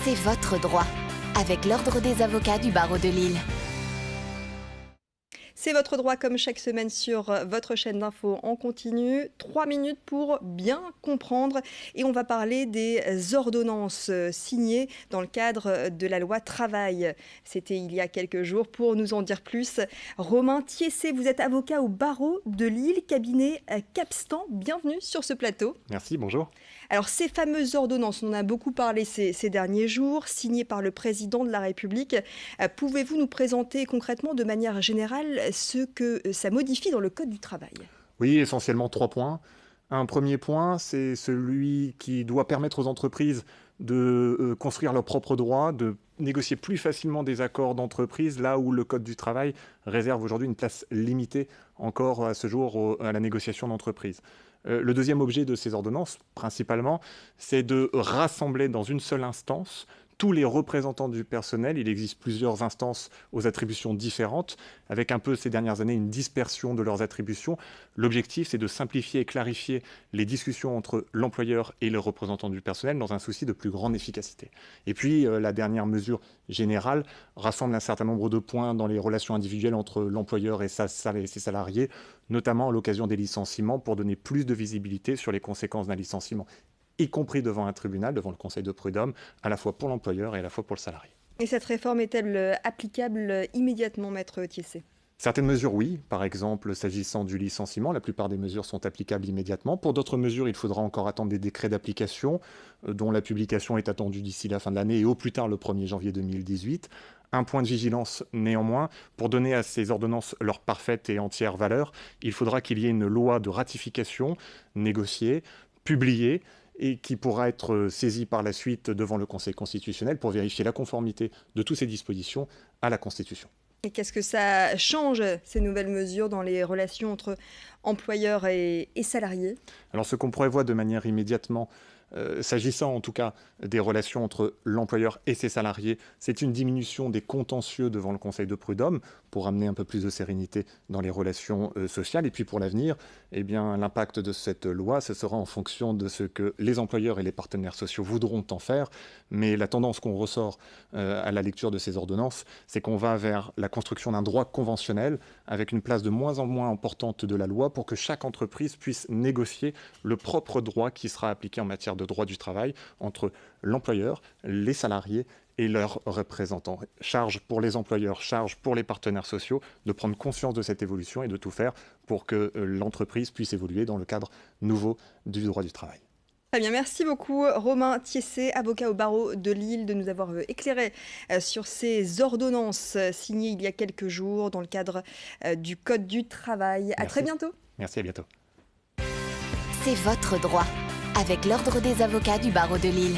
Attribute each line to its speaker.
Speaker 1: C'est votre droit, avec l'Ordre des avocats du barreau de Lille.
Speaker 2: C'est votre droit comme chaque semaine sur votre chaîne d'infos en continu. 3 minutes pour bien comprendre et on va parler des ordonnances signées dans le cadre de la loi travail. C'était il y a quelques jours. Pour nous en dire plus, Romain Thiessé, vous êtes avocat au barreau de Lille, cabinet Capstan. Bienvenue sur ce plateau.
Speaker 3: Merci, bonjour.
Speaker 2: Alors ces fameuses ordonnances, on en a beaucoup parlé ces derniers jours, signées par le président de la République. Pouvez-vous nous présenter concrètement de manière générale ce que ça modifie dans le Code du travail?
Speaker 3: Oui, essentiellement 3 points. Un premier point, c'est celui qui doit permettre aux entreprises de construire leurs propres droits, de négocier plus facilement des accords d'entreprise, là où le Code du travail réserve aujourd'hui une place limitée encore à ce jour à la négociation d'entreprise. Le deuxième objet de ces ordonnances, principalement, c'est de rassembler dans une seule instance tous les représentants du personnel. Il existe plusieurs instances aux attributions différentes, avec un peu ces dernières années une dispersion de leurs attributions. L'objectif, c'est de simplifier et clarifier les discussions entre l'employeur et les représentants du personnel dans un souci de plus grande efficacité. Et puis, la dernière mesure générale rassemble un certain nombre de points dans les relations individuelles entre l'employeur et ses salariés, notamment à l'occasion des licenciements, pour donner plus de visibilité sur les conséquences d'un licenciement, y compris devant un tribunal, devant le conseil de prud'homme, à la fois pour l'employeur et à la fois pour le salarié.
Speaker 2: Et cette réforme est-elle applicable immédiatement, maître Thiessé?
Speaker 3: Certaines mesures, oui. Par exemple, s'agissant du licenciement, la plupart des mesures sont applicables immédiatement. Pour d'autres mesures, il faudra encore attendre des décrets d'application, dont la publication est attendue d'ici la fin de l'année et au plus tard le 1er janvier 2018. Un point de vigilance néanmoins, pour donner à ces ordonnances leur parfaite et entière valeur, il faudra qu'il y ait une loi de ratification négociée, publiée, et qui pourra être saisie par la suite devant le Conseil constitutionnel pour vérifier la conformité de toutes ces dispositions à la Constitution.
Speaker 2: Et qu'est-ce que ça change, ces nouvelles mesures, dans les relations entre employeurs et salariés?
Speaker 3: Alors ce qu'on prévoit de manière immédiatement, s'agissant en tout cas des relations entre l'employeur et ses salariés, c'est une diminution des contentieux devant le Conseil de prud'homme pour amener un peu plus de sérénité dans les relations sociales. Et puis pour l'avenir, eh bien, l'impact de cette loi, ce sera en fonction de ce que les employeurs et les partenaires sociaux voudront en faire. Mais la tendance qu'on ressort à la lecture de ces ordonnances, c'est qu'on va vers la construction d'un droit conventionnel avec une place de moins en moins importante de la loi pour que chaque entreprise puisse négocier le propre droit qui sera appliqué en matière de droit du travail entre l'employeur, les salariés et leurs représentants. Charge pour les employeurs, charge pour les partenaires sociaux de prendre conscience de cette évolution et de tout faire pour que l'entreprise puisse évoluer dans le cadre nouveau du droit du travail.
Speaker 2: Très bien, merci beaucoup Romain Thiessé, avocat au barreau de Lille, de nous avoir éclairé sur ces ordonnances signées il y a quelques jours dans le cadre du Code du travail. À très bientôt.
Speaker 3: Merci, à bientôt.
Speaker 1: C'est votre droit, avec l'Ordre des avocats du barreau de Lille.